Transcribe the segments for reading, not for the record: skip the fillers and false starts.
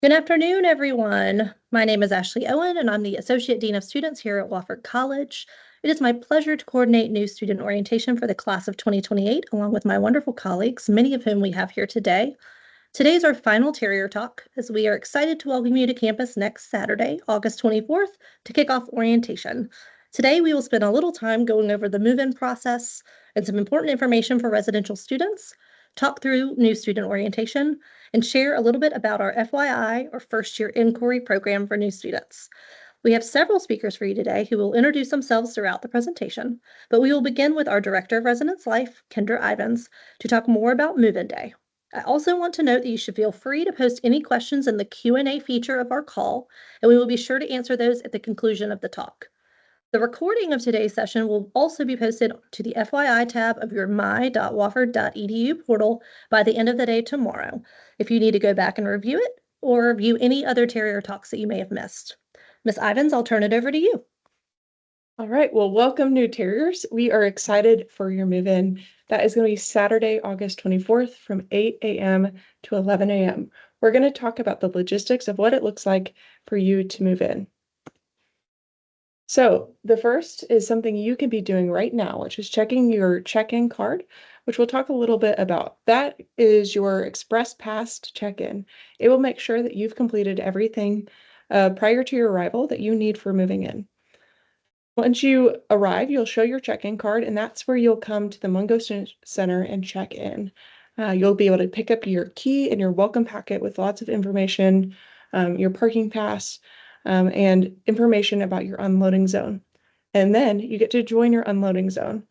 Good afternoon, everyone. My name is Ashley Owen, and I'm the Associate Dean of Students here at Wofford College. It is my pleasure to coordinate new student orientation for the class of 2028, along with my wonderful colleagues, many of whom we have here today. Today is our final Terrier Talk, as we are excited to welcome you to campus next Saturday, August 24th, to kick off orientation. Today, we will spend a little time going over the move-in process and some important information for residential students, talk through new student orientation, and share a little bit about our FYI, or First Year Inquiry program for new students. We have several speakers for you today who will introduce themselves throughout the presentation, but we will begin with our Director of Residence Life, Kendra Ivins, to talk more about move-in day. I also want to note that you should feel free to post any questions in the Q&A feature of our call, and we will be sure to answer those at the conclusion of the talk. The recording of today's session will also be posted to the FYI tab of your my.wofford.edu portal by the end of the day tomorrow, if you need to go back and review it or view any other Terrier Talks that you may have missed. Ms. Ivins, I'll turn it over to you. All right, well, welcome new Terriers. We are excited for your move-in. That is going to be Saturday, August 24th from 8 a.m. to 11 a.m. We're going to talk about the logistics of what it looks like for you to move in. So the first is something you can be doing right now, which is checking your check-in card, which we'll talk a little bit about. That is your Express Pass check-in. It will make sure that you've completed everything prior to your arrival that you need for moving in. Once you arrive, you'll show your check-in card, and that's where you'll come to the Mungo Center and check in. You'll be able to pick up your key and your welcome packet with lots of information, your parking pass, and information about your unloading zone. And then you get to join your unloading zone.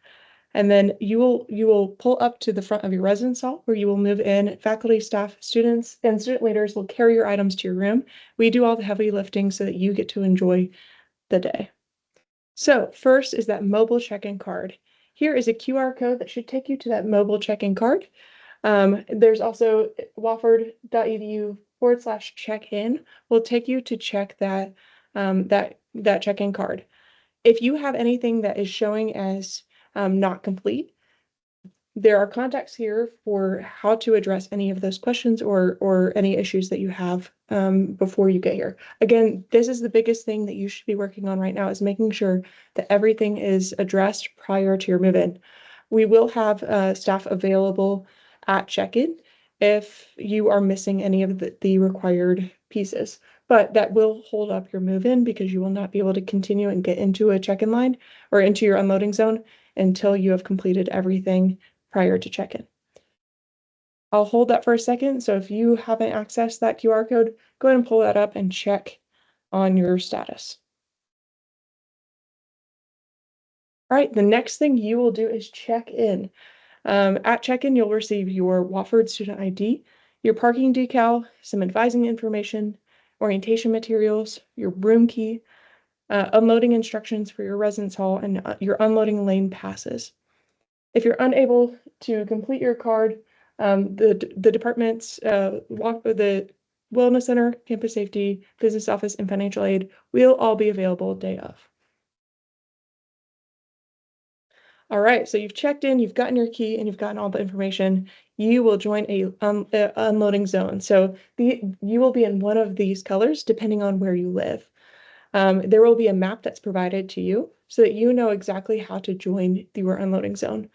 And then you will pull up to the front of your residence hall where you will move in. Faculty, staff, students, and student leaders will carry your items to your room. We do all the heavy lifting so that you get to enjoy the day. So first is that mobile check-in card. Here is a QR code that should take you to that mobile check-in card. There's also wofford.edu/check-in will take you to check that check-in card. If you have anything that is showing as not complete, there are contacts here for how to address any of those questions or any issues that you have before you get here. Again, this is the biggest thing that you should be working on right now, is making sure that everything is addressed prior to your move-in. We will have staff available at check-in if you are missing any of the required pieces, but that will hold up your move-in because you will not be able to continue and get into a check-in line or into your unloading zone until you have completed everything prior to check-in. I'll hold that for a second. So if you haven't accessed that QR code, go ahead and pull that up and check on your status. All right, the next thing you will do is check in. At check-in, you'll receive your Wofford student ID, your parking decal, some advising information, orientation materials, your room key, unloading instructions for your residence hall, and your unloading lane passes. If you're unable to complete your card, the departments, the Wellness Center, Campus Safety, Business Office, and Financial Aid will all be available day of. All right, so you've checked in, you've gotten your key, and you've gotten all the information. You will join a unloading zone. So you will be in one of these colors depending on where you live. There will be a map that's provided to you so that you know exactly how to join your unloading zone.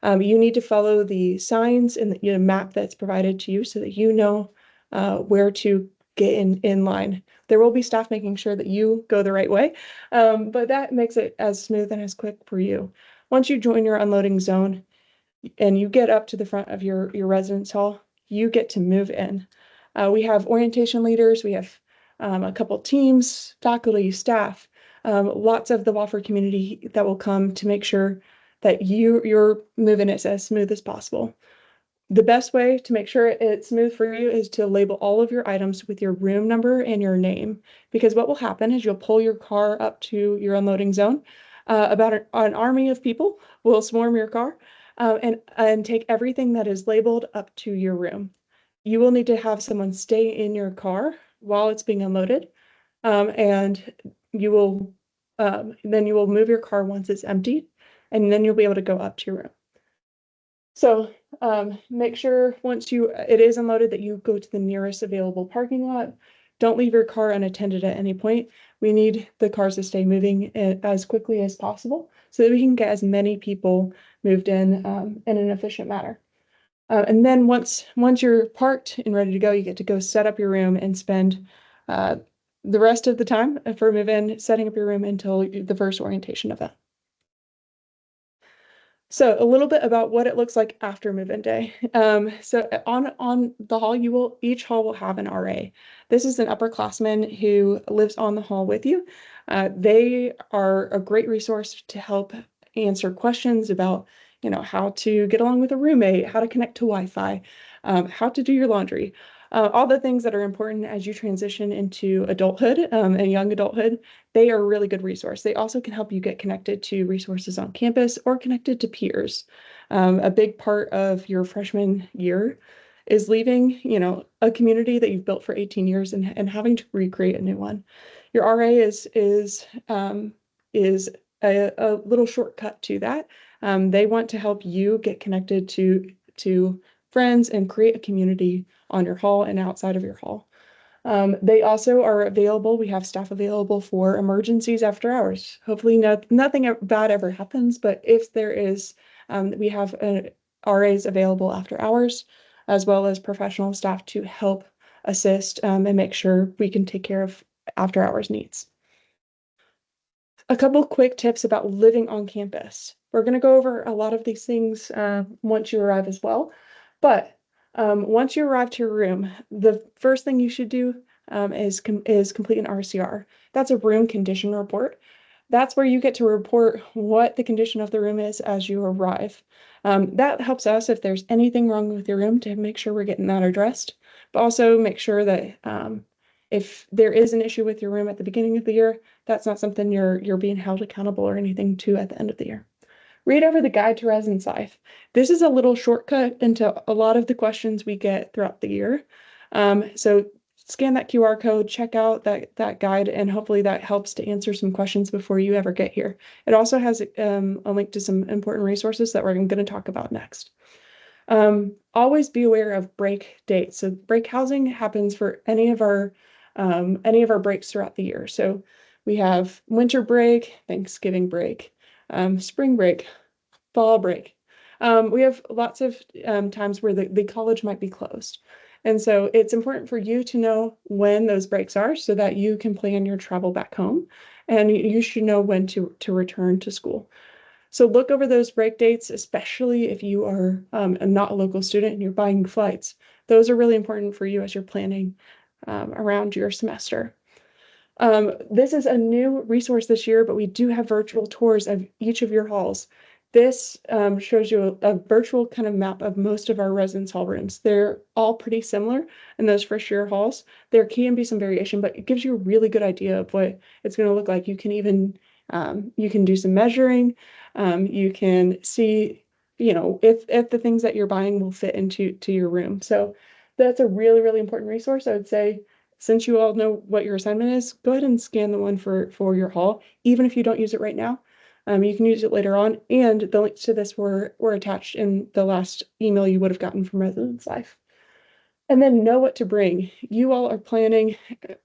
You need to follow the signs in the map that's provided to you so that you know where to get in line. There will be staff making sure that you go the right way, but that makes it as smooth and as quick for you. Once you join your unloading zone and you get up to the front of your residence hall, you get to move in. We have orientation leaders, we have a couple teams, faculty, staff, lots of the Wofford community that will come to make sure that your move-in is as smooth as possible. The best way to make sure it's smooth for you is to label all of your items with your room number and your name, because what will happen is you'll pull your car up to your unloading zone. About an army of people will swarm your car and take everything that is labeled up to your room. You will need to have someone stay in your car while it's being unloaded, and you will then you will move your car once it's empty, and then you'll be able to go up to your room. So make sure once it is unloaded that you go to the nearest available parking lot. Don't leave your car unattended at any point. We need the cars to stay moving as quickly as possible so that we can get as many people moved in an efficient manner. And then once you're parked and ready to go, you get to go set up your room and spend uh, the rest of the time for move-in setting up your room until the first orientation event. So a little bit about what it looks like after move-in day. So on the hall, each hall will have an RA. This is an upperclassman who lives on the hall with you. They are a great resource to help answer questions about, how to get along with a roommate, how to connect to Wi-Fi, how to do your laundry. All the things that are important as you transition into adulthood and young adulthood, they are a really good resource. They also can help you get connected to resources on campus or connected to peers. A big part of your freshman year is leaving, a community that you've built for 18 years and having to recreate a new one. Your RA is a little shortcut to that. They want to help you get connected to friends and create a community on your hall and outside of your hall. They also are available. We have staff available for emergencies after hours. Hopefully, nothing bad ever happens, but if there is, we have RAs available after hours, as well as professional staff to help assist and make sure we can take care of after hours needs. A couple quick tips about living on campus. We're going to go over a lot of these things once you arrive as well, but once you arrive to your room, the first thing you should do is complete an RCR. That's a room condition report. That's where you get to report what the condition of the room is as you arrive. That helps us if there's anything wrong with your room to make sure we're getting that addressed, but also make sure that if there is an issue with your room at the beginning of the year, that's not something you're being held accountable or anything to at the end of the year. Read over the guide to residence life. This is a little shortcut into a lot of the questions we get throughout the year. So scan that QR code, check out that guide, and hopefully that helps to answer some questions before you ever get here. It also has a link to some important resources that we're going to talk about next. Always be aware of break dates. So break housing happens for any of our breaks throughout the year. So we have winter break, Thanksgiving break, spring break, fall break. We have lots of times where the college might be closed. And so it's important for you to know when those breaks are so that you can plan your travel back home, and you should know when to return to school. So look over those break dates, especially if you are not a local student and you're buying flights. Those are really important for you as you're planning around your semester. This is a new resource this year, but we do have virtual tours of each of your halls. This shows you a virtual kind of map of most of our residence hall rooms. They're all pretty similar in those first year halls. There can be some variation, but it gives you a really good idea of what it's going to look like. You can even you can do some measuring. You can see, if the things that you're buying will fit into your room. So that's a really, really important resource. I would say, since you all know what your assignment is, go ahead and scan the one for your hall, even if you don't use it right now. You can use it later on, and the links to this were attached in the last email you would have gotten from Residence Life. And then know what to bring. You all are planning,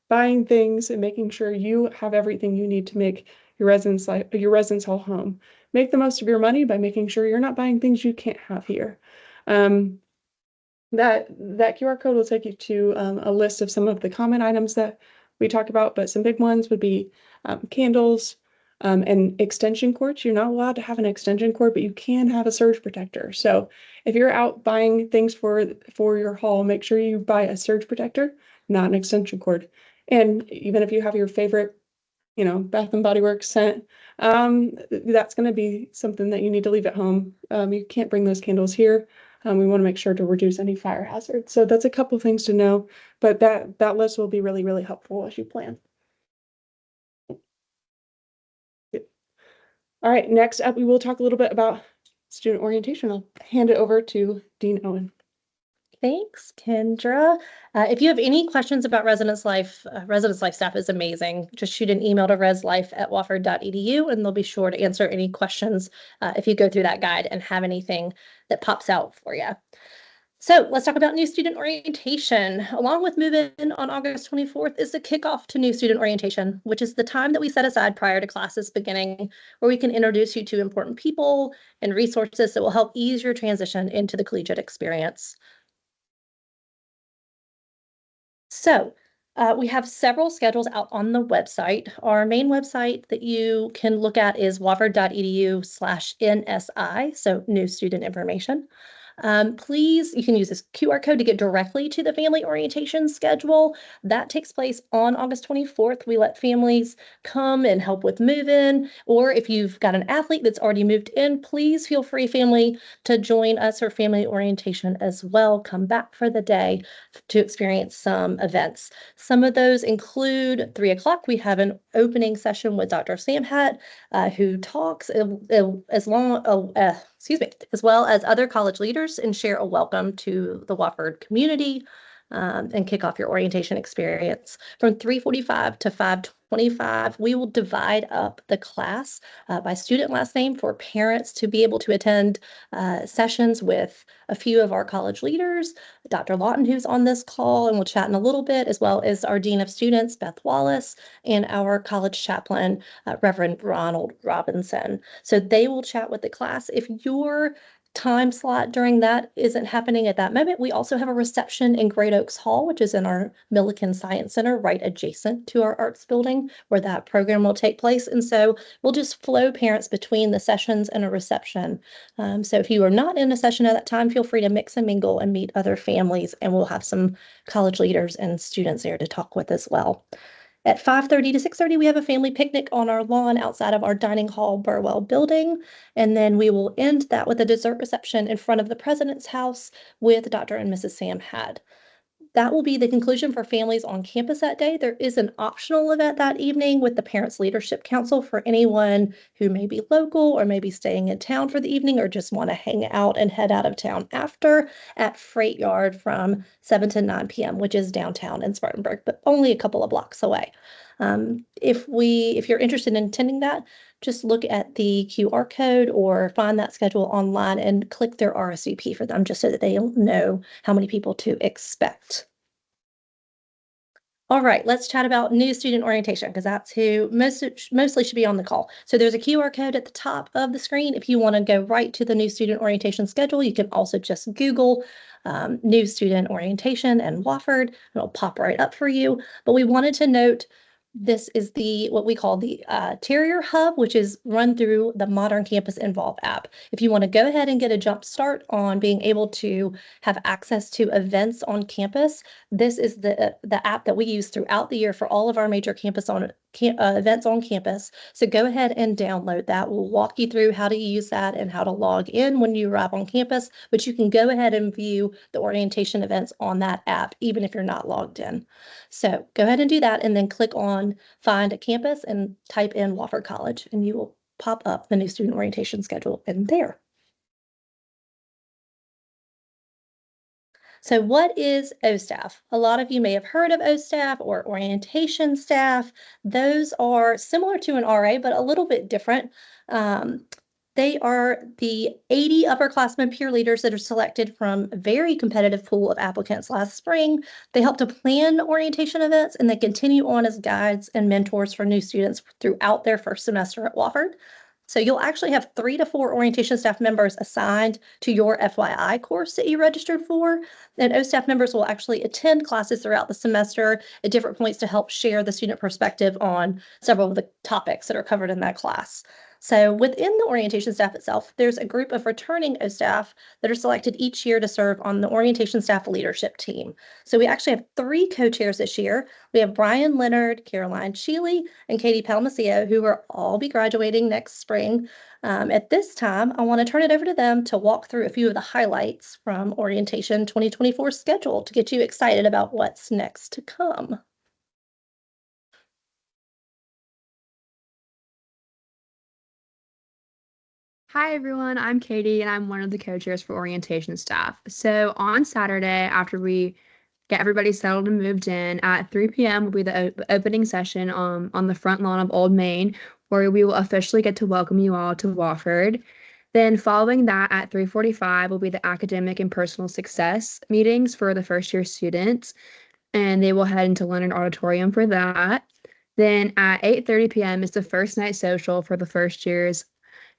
buying things, and making sure you have everything you need to make your residence hall home. Make the most of your money by making sure you're not buying things you can't have here. That QR code will take you to a list of some of the common items that we talk about, but some big ones would be candles and extension cords. You're not allowed to have an extension cord, but you can have a surge protector. So if you're out buying things for your hall, make sure you buy a surge protector, not an extension cord. And even if you have your favorite, Bath and Body Works scent, that's going to be something that you need to leave at home. You can't bring those candles here. We want to make sure to reduce any fire hazards. So that's a couple things to know, but that list will be really, really helpful as you plan. All right, next up, we will talk a little bit about student orientation. I'll hand it over to Dean Owen. Thanks, Kendra. If you have any questions about Residence Life staff is amazing. Just shoot an email to reslife@wofford.edu, and they'll be sure to answer any questions if you go through that guide and have anything that pops out for you. So let's talk about new student orientation. Along with move-in on August 24th is the kickoff to new student orientation, which is the time that we set aside prior to classes beginning, where we can introduce you to important people and resources that will help ease your transition into the collegiate experience. So we have several schedules out on the website. Our main website that you can look at is wofford.edu/NSI, so new student information. Please, you can use this QR code to get directly to the family orientation schedule. That takes place on August 24th. We let families come and help with move-in, or if you've got an athlete that's already moved in, please feel free, family, to join us for family orientation as well. Come back for the day to experience some events. Some of those include 3 o'clock. We have an opening session with Dr. Samhat, who talks as well as other college leaders and share a welcome to the Wofford community, and kick off your orientation experience. From 3:45 to 5:25, we will divide up the class by student last name for parents to be able to attend sessions with a few of our college leaders, Dr. Lawton, who's on this call, and we'll chat in a little bit, as well as our Dean of Students, Beth Wallace, and our college chaplain, Reverend Ronald Robinson. So they will chat with the class. If your time slot during that isn't happening at that moment, we also have a reception in Great Oaks Hall, which is in our Millikan Science Center, right adjacent to our arts building, where that program will take place. And so we'll just flow parents between the sessions and a reception. So if you are not in a session at that time, feel free to mix and mingle and meet other families, and we'll have some college leaders and students there to talk with as well. At 5:30 to 6:30, we have a family picnic on our lawn outside of our dining hall Burwell building. And then we will end that with a dessert reception in front of the president's house with Dr. and Mrs. Sam Had. That will be the conclusion for families on campus that day. There is an optional event that evening with the Parents Leadership Council for anyone who may be local or maybe staying in town for the evening or just want to hang out and head out of town after at Freight Yard from 7 to 9 p.m., which is downtown in Spartanburg, but only a couple of blocks away. If you're interested in attending that, just look at the QR code or find that schedule online and click their RSVP for them just so that they know how many people to expect. All right, let's chat about new student orientation because that's who mostly should be on the call. So there's a QR code at the top of the screen. If you want to go right to the new student orientation schedule, you can also just Google new student orientation and Wofford. It'll pop right up for you. But we wanted to note this is what we call the Terrier Hub, which is run through the Modern Campus Involve app. If you want to go ahead and get a jump start on being able to have access to events on campus, this is the app that we use throughout the year for all of our major events on campus. So go ahead and download that. We'll walk you through how to use that and how to log in when you arrive on campus, but you can go ahead and view the orientation events on that app, even if you're not logged in. So go ahead and do that and then click on Find a Campus and type in Wofford College, and you will pop up the new student orientation schedule in there. So what is OSTAF? A lot of you may have heard of OSTAF or orientation staff. Those are similar to an RA, but a little bit different. They are the 80 upperclassmen peer leaders that are selected from a very competitive pool of applicants last spring. They help to plan orientation events, and they continue on as guides and mentors for new students throughout their first semester at Wofford. So you'll actually have 3 to 4 orientation staff members assigned to your FYI course that you registered for. And O staff members will actually attend classes throughout the semester at different points to help share the student perspective on several of the topics that are covered in that class. So within the orientation staff itself, there's a group of returning O staff that are selected each year to serve on the orientation staff leadership team. So we actually have 3 co-chairs this year. We have Brian Leonard, Caroline Sheely, and Katie Palmacio, who will all be graduating next spring. At this time, I want to turn it over to them to walk through a few of the highlights from Orientation 2024 schedule to get you excited about what's next to come. Hi everyone, I'm Katie and I'm one of the co-chairs for orientation staff. So on Saturday, after we get everybody settled and moved in at 3 p.m. will be the opening session on the front lawn of Old Main, where we will officially get to welcome you all to Wofford. Then following that at 3:45 will be the academic and personal success meetings for the first year students, and they will head into Leonard Auditorium for that. Then at 8:30 p.m. is the first night social for the first years,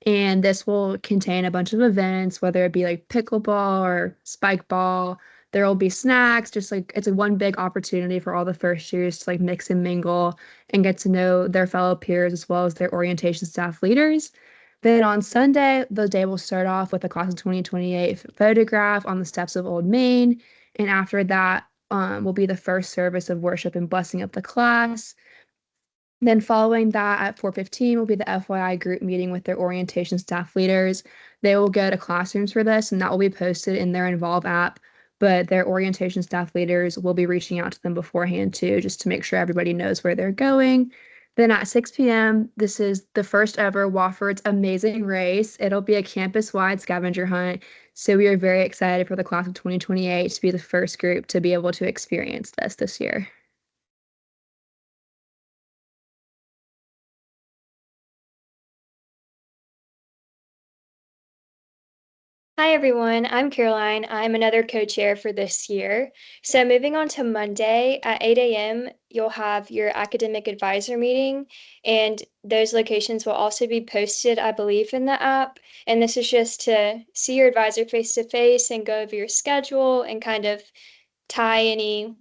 and this will contain a bunch of events, whether it be like pickleball or spike ball. There will be snacks, just like it's a one big opportunity for all the first years to like mix and mingle and get to know their fellow peers as well as their orientation staff leaders. Then on Sunday, the day will start off with a class of 2028 photograph on the steps of Old Main. And after that, will be the first service of worship and blessing of the class. Then following that at 4:15 will be the FYI group meeting with their orientation staff leaders. They will go to classrooms for this, and that will be posted in their Involve app. But their orientation staff leaders will be reaching out to them beforehand too, just to make sure everybody knows where they're going. Then at 6 p.m., this is the first ever Wofford's Amazing Race. It'll be a campus-wide scavenger hunt. So we are very excited for the class of 2028 to be the first group to be able to experience this year. Hi everyone, I'm Caroline. I'm another co-chair for this year. So moving on to Monday at 8 a.m., you'll have your academic advisor meeting, and those locations will also be posted, I believe, in the app. And this is just to see your advisor face to face and go over your schedule and kind of tie any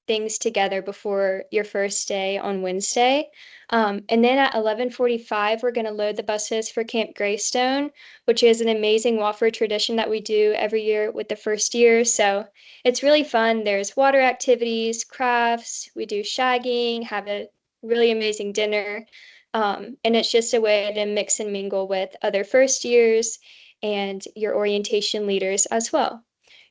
things together before your first day on Wednesday. And then at 11:45, we're going to load the buses for Camp Greystone, which is an amazing Wofford tradition that we do every year with the first year. So it's really fun. There's water activities, crafts, we do shagging, have a really amazing dinner. And it's just a way to mix and mingle with other first years and your orientation leaders as well.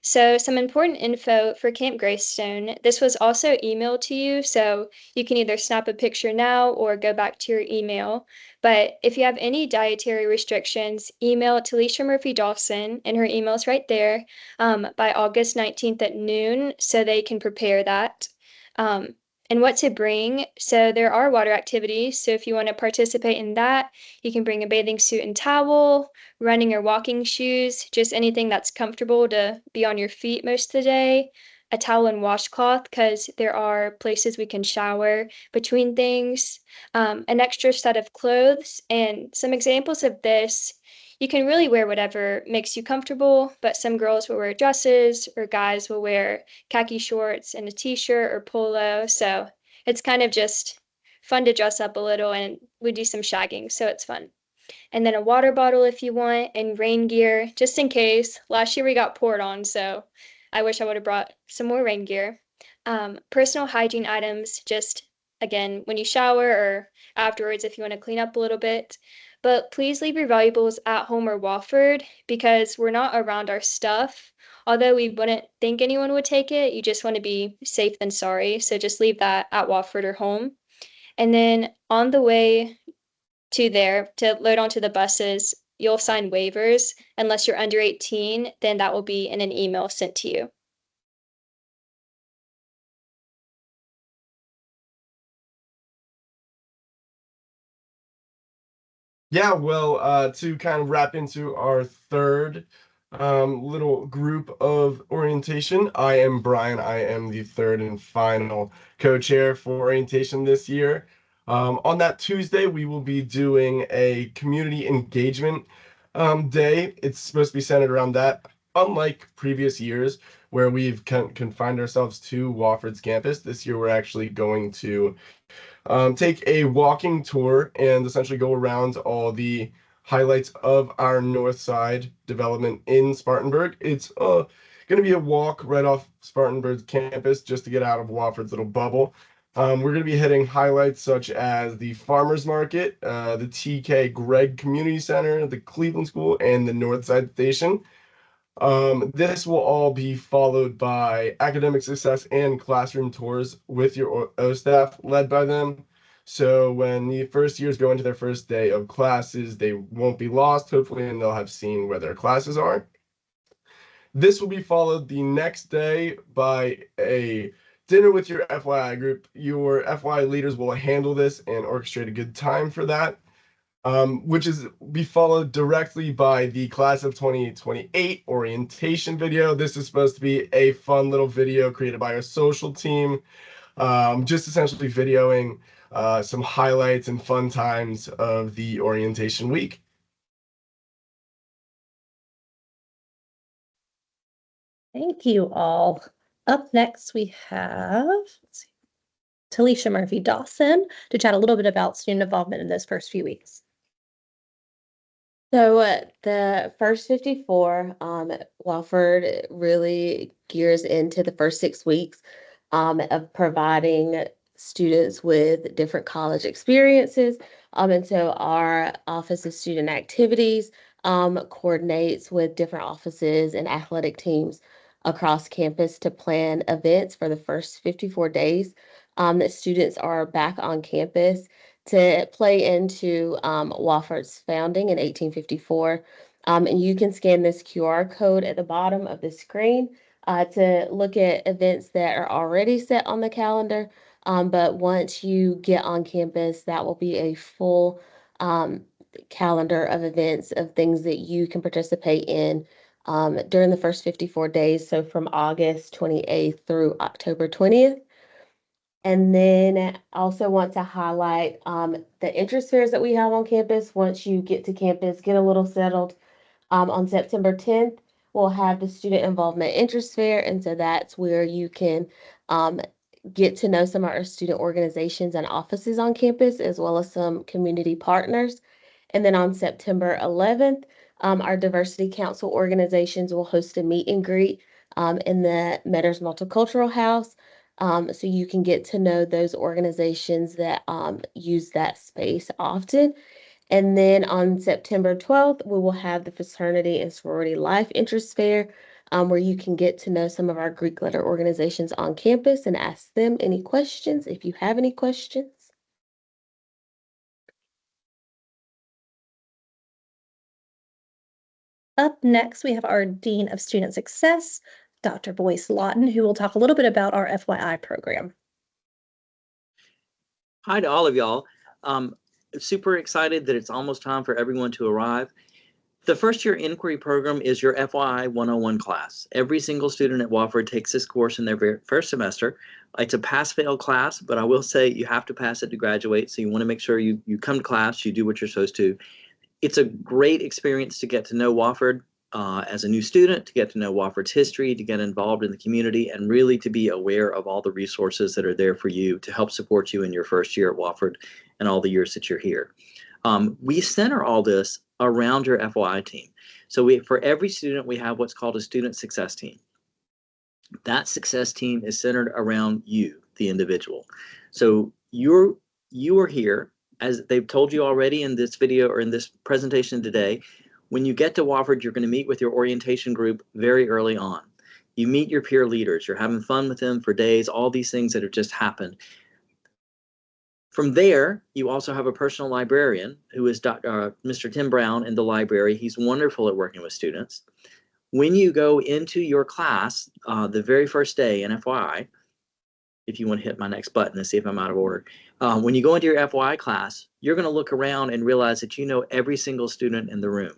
So, some important info for Camp Greystone. This was also emailed to you, so you can either snap a picture now or go back to your email. But if you have any dietary restrictions, email Talisha Murphy Dawson, and her email's right there, by August 19th at noon, so they can prepare that. Um, and what to bring. So, there are water activities. So, if you want to participate in that, you can bring a bathing suit and towel, running or walking shoes, just anything that's comfortable to be on your feet most of the day, a towel and washcloth, because there are places we can shower between things, an extra set of clothes, and some examples of this. You can really wear whatever makes you comfortable, but some girls will wear dresses, or guys will wear khaki shorts and a t-shirt or polo. So it's kind of just fun to dress up a little, and we do some shagging, so it's fun. And then a water bottle if you want, and rain gear just in case. Last year we got poured on, so I wish I would have brought some more rain gear. Personal hygiene items, just again, when you shower or afterwards if you want to clean up a little bit. But please leave your valuables at home or Wofford because we're not around our stuff. Although we wouldn't think anyone would take it, you just want to be safe than sorry. So just leave that at Wofford or home. And then on the way to there to load onto the buses, you'll sign waivers. Unless you're under 18, then that will be in an email sent to you. Yeah, well, to kind of wrap into our third little group of orientation, I am Brian. I am the third and final co-chair for orientation this year. On that Tuesday, we will be doing a community engagement day. It's supposed to be centered around that. Unlike previous years where we've confined ourselves to Wofford's campus, this year we're actually going to take a walking tour and essentially go around all the highlights of our north side development in Spartanburg. It's going to be a walk right off Spartanburg's campus just to get out of Wofford's little bubble. We're going to be hitting highlights such as the Farmers Market, the TK Gregg Community Center, the Cleveland School, and the Northside Station. This will all be followed by academic success and classroom tours with your O staff led by them. So when the first years go into their first day of classes, they won't be lost, hopefully, and they'll have seen where their classes are. This will be followed the next day by a dinner with your FYI group. Your FYI leaders will handle this and orchestrate a good time for that. which is be followed directly by the class of 2028 orientation video. This is supposed to be a fun little video created by our social team, just essentially videoing some highlights and fun times of the orientation week. Thank you all. Up next, we have, let's see, Talisha Murphy Dawson to chat a little bit about student involvement in those first few weeks. So the first 54, Wofford really gears into the first 6 weeks of providing students with different college experiences. And so our Office of Student Activities coordinates with different offices and athletic teams across campus to plan events for the first 54 days that students are back on campus to play into Wofford's founding in 1854. And you can scan this QR code at the bottom of the screen to look at events that are already set on the calendar. But once you get on campus, that will be a full calendar of events of things that you can participate in during the first 54 days. So from August 28th through October 20th. And then I also want to highlight the interest fairs that we have on campus. Once you get to campus, get a little settled. On September 10th, we'll have the Student Involvement Interest Fair. And so that's where you can get to know some of our student organizations and offices on campus, as well as some community partners. And then on September 11th, our Diversity Council organizations will host a meet and greet in the Metters Multicultural House. So you can get to know those organizations that use that space often. And then on September 12th, we will have the Fraternity and Sorority Life Interest Fair, where you can get to know some of our Greek letter organizations on campus and ask them any questions if you have any questions. Up next, we have our Dean of Student Success, Dr. Boyce Lawton, who will talk a little bit about our FYI program. Hi to all of y'all. Super excited that it's almost time for everyone to arrive. The first year inquiry program is your FYI 101 class. Every single student at Wofford takes this course in their first semester. It's a pass-fail class, but I will say you have to pass it to graduate. So you want to make sure you come to class, you do what you're supposed to. It's a great experience to get to know Wofford as a new student, to get to know Wofford's history, to get involved in the community, and really to be aware of all the resources that are there for you to help support you in your first year at Wofford and all the years that you're here. We center all this around your FYI team. So for every student, we have what's called a student success team. That success team is centered around you, the individual. So you are here, as they've told you already in this video or in this presentation today. When you get to Wofford, you're going to meet with your orientation group very early on. You meet your peer leaders. You're having fun with them for days, all these things that have just happened. From there, you also have a personal librarian who is Mr. Tim Brown in the library. He's wonderful at working with students. When you go into your class, the very first day in FYI, if you want to hit my next button and see if I'm out of order, when you go into your FYI class, you're going to look around and realize that you know every single student in the room,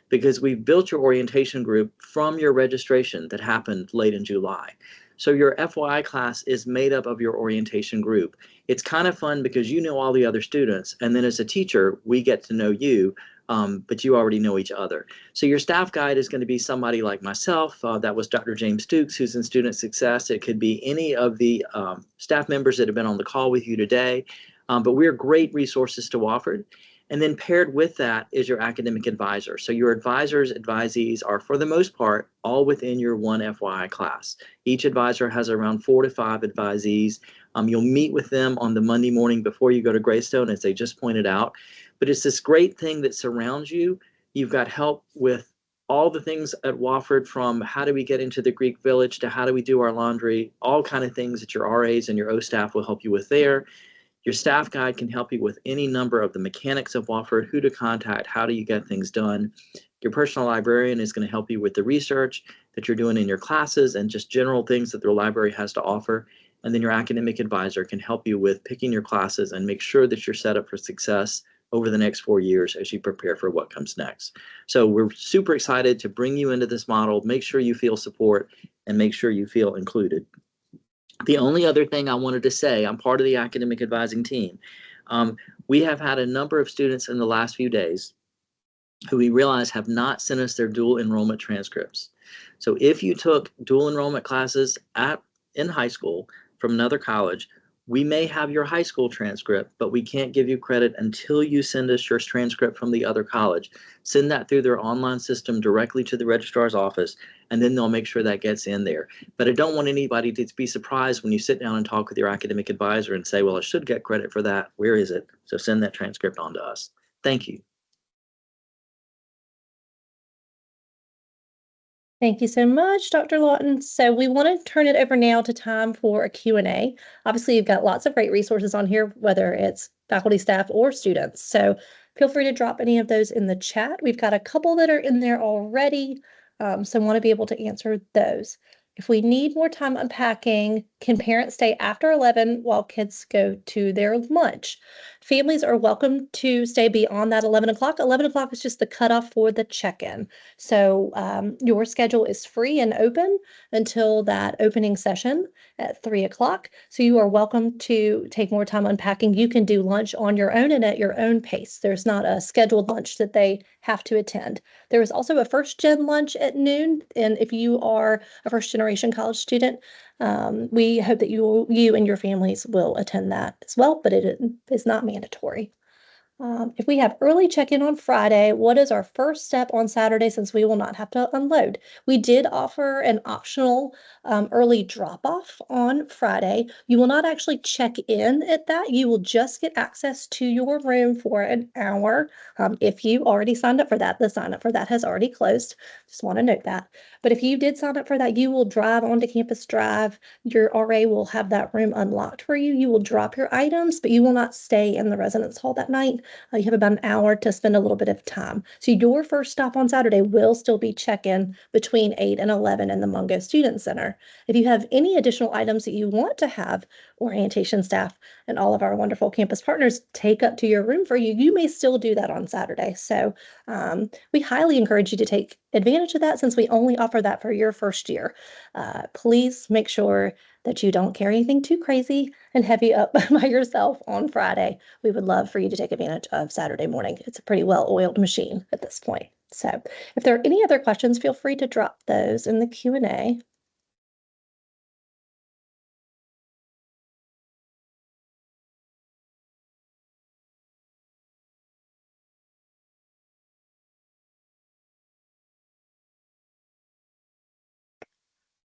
because we've built your orientation group from your registration that happened late in July. So your FYI class is made up of your orientation group. It's kind of fun because you know all the other students, and then as a teacher, we get to know you, but you already know each other. So your staff guide is going to be somebody like myself. That was Dr. James Dukes, who's in Student Success. It could be any of the staff members that have been on the call with you today, but we're great resources to Wofford. And then paired with that is your academic advisor. So your advisors, advisees are, for the most part, all within your one FYI class. Each advisor has around 4 to 5 advisees. You'll meet with them on the Monday morning before you go to Greystone, as they just pointed out. But it's this great thing that surrounds you. You've got help with all the things at Wofford, from how do we get into the Greek village to how do we do our laundry, all kind of things that your RAs and your O staff will help you with there. Your staff guide can help you with any number of the mechanics of Wofford, who to contact, how do you get things done. Your personal librarian is going to help you with the research that you're doing in your classes and just general things that the library has to offer. And then your academic advisor can help you with picking your classes and make sure that you're set up for success over the next 4 years as you prepare for what comes next. So we're super excited to bring you into this model, make sure you feel support, and make sure you feel included. The only other thing I wanted to say, I'm part of the academic advising team. We have had a number of students in the last few days who we realize have not sent us their dual enrollment transcripts. So if you took dual enrollment classes in high school from another college, we may have your high school transcript, but we can't give you credit until you send us your transcript from the other college. Send that through their online system directly to the registrar's office, and then they'll make sure that gets in there. But I don't want anybody to be surprised when you sit down and talk with your academic advisor and say, well, I should get credit for that. Where is it? So send that transcript on to us. Thank you. Thank you so much, Dr. Lawton. So we want to turn it over now to time for a Q&A. Obviously, you've got lots of great resources on here, whether it's faculty, staff, or students. So feel free to drop any of those in the chat. We've got a couple that are in there already, so I want to be able to answer those. If we need more time unpacking, can parents stay after 11 while kids go to their lunch? Families are welcome to stay beyond that 11 o'clock. 11 o'clock is just the cutoff for the check-in. So your schedule is free and open until that opening session at 3 o'clock. So you are welcome to take more time unpacking. You can do lunch on your own and at your own pace. There's not a scheduled lunch that they have to attend. There is also a first gen lunch at noon. And if you are a first generation college student, we hope that you and your families will attend that as well, but it is not mandatory. If we have early check-in on Friday, what is our first step on Saturday since we will not have to unload? We did offer an optional early drop-off on Friday. You will not actually check in at that. You will just get access to your room for an hour. If you already signed up for that, the sign up for that has already closed. Just want to note that. But if you did sign up for that, you will drive onto Campus Drive. Your RA will have that room unlocked for you. You will drop your items, but you will not stay in the residence hall that night. You have about an hour to spend a little bit of time. So your first stop on Saturday will still be check-in between 8 and 11 in the Mungo Student Center. If you have any additional items that you want to have orientation staff and all of our wonderful campus partners take up to your room for you, you may still do that on Saturday. So we highly encourage you to take advantage of that since we only offer that for your first year. Please make sure that you don't carry anything too crazy and heavy up by yourself on Friday. We would love for you to take advantage of Saturday morning. It's a pretty well-oiled machine at this point. So if there are any other questions, feel free to drop those in the Q&A.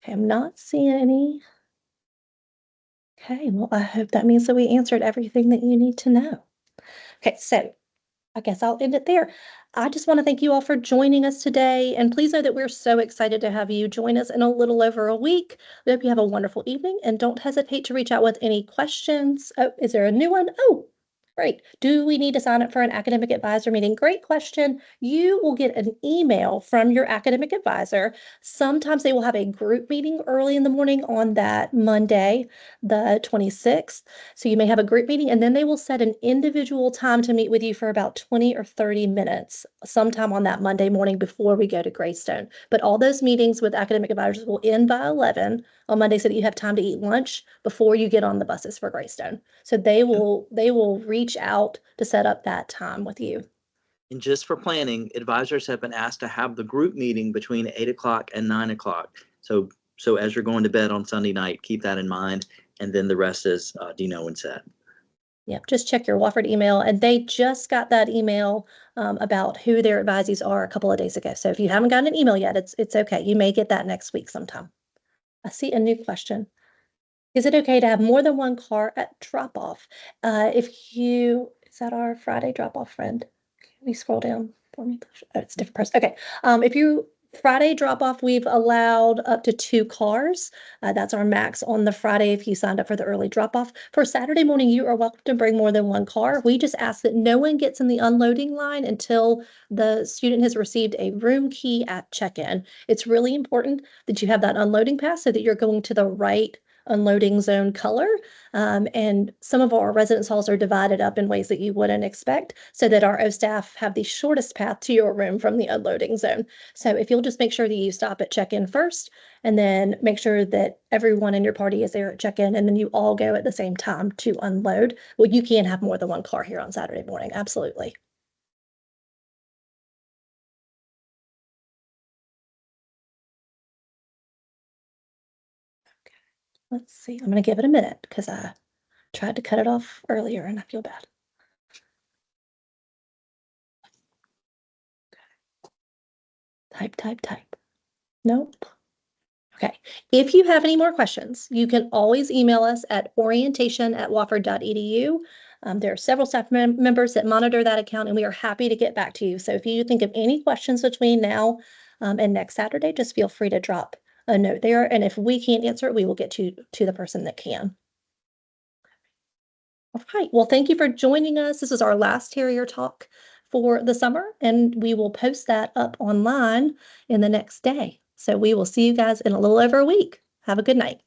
Okay, I'm not seeing any. Okay, well, I hope that means that we answered everything that you need to know. Okay, so I guess I'll end it there. I just want to thank you all for joining us today. And please know that we're so excited to have you join us in a little over a week. We hope you have a wonderful evening and don't hesitate to reach out with any questions. Oh, is there a new one? Oh, great. Do we need to sign up for an academic advisor meeting? Great question. You will get an email from your academic advisor. Sometimes they will have a group meeting early in the morning on that Monday, the 26th. So you may have a group meeting and then they will set an individual time to meet with you for about 20 or 30 minutes sometime on that Monday morning before we go to Greystone. But all those meetings with academic advisors will end by 11 on Monday so that you have time to eat lunch before you get on the buses for Greystone. So they will reach out to set up that time with you. And just for planning, advisors have been asked to have the group meeting between 8 o'clock and 9 o'clock. So as you're going to bed on Sunday night, keep that in mind. And then the rest is Dino and set. Yep, just check your Wofford email. And they just got that email about who their advisees are a couple of days ago. So if you haven't gotten an email yet, it's okay. You may get that next week sometime. I see a new question. Is it okay to have more than one car at drop-off? Is that our Friday drop-off friend? Can we scroll down for me? Oh, it's a different person. Okay. Friday drop-off, we've allowed up to 2 cars. That's our max on the Friday if you signed up for the early drop-off. For Saturday morning, you are welcome to bring more than one car. We just ask that no one gets in the unloading line until the student has received a room key at check-in. It's really important that you have that unloading pass so that you're going to the right unloading zone color. And some of our residence halls are divided up in ways that you wouldn't expect, so that our O staff have the shortest path to your room from the unloading zone. So if you'll just make sure that you stop at check-in first, and then make sure that everyone in your party is there at check-in, and then you all go at the same time to unload. Well, you can have more than one car here on Saturday morning, absolutely. Let's see, I'm gonna give it a minute because I tried to cut it off earlier and I feel bad. Type. Nope. Okay. If you have any more questions, you can always email us at orientation@wofford.edu. There are several staff members that monitor that account, and we are happy to get back to you. So if you think of any questions between now and next Saturday, just feel free to drop a note there. And if we can't answer it, we will get to the person that can. All right. Well, thank you for joining us. This is our last Terrier Talk for the summer, and we will post that up online in the next day. So we will see you guys in a little over a week. Have a good night.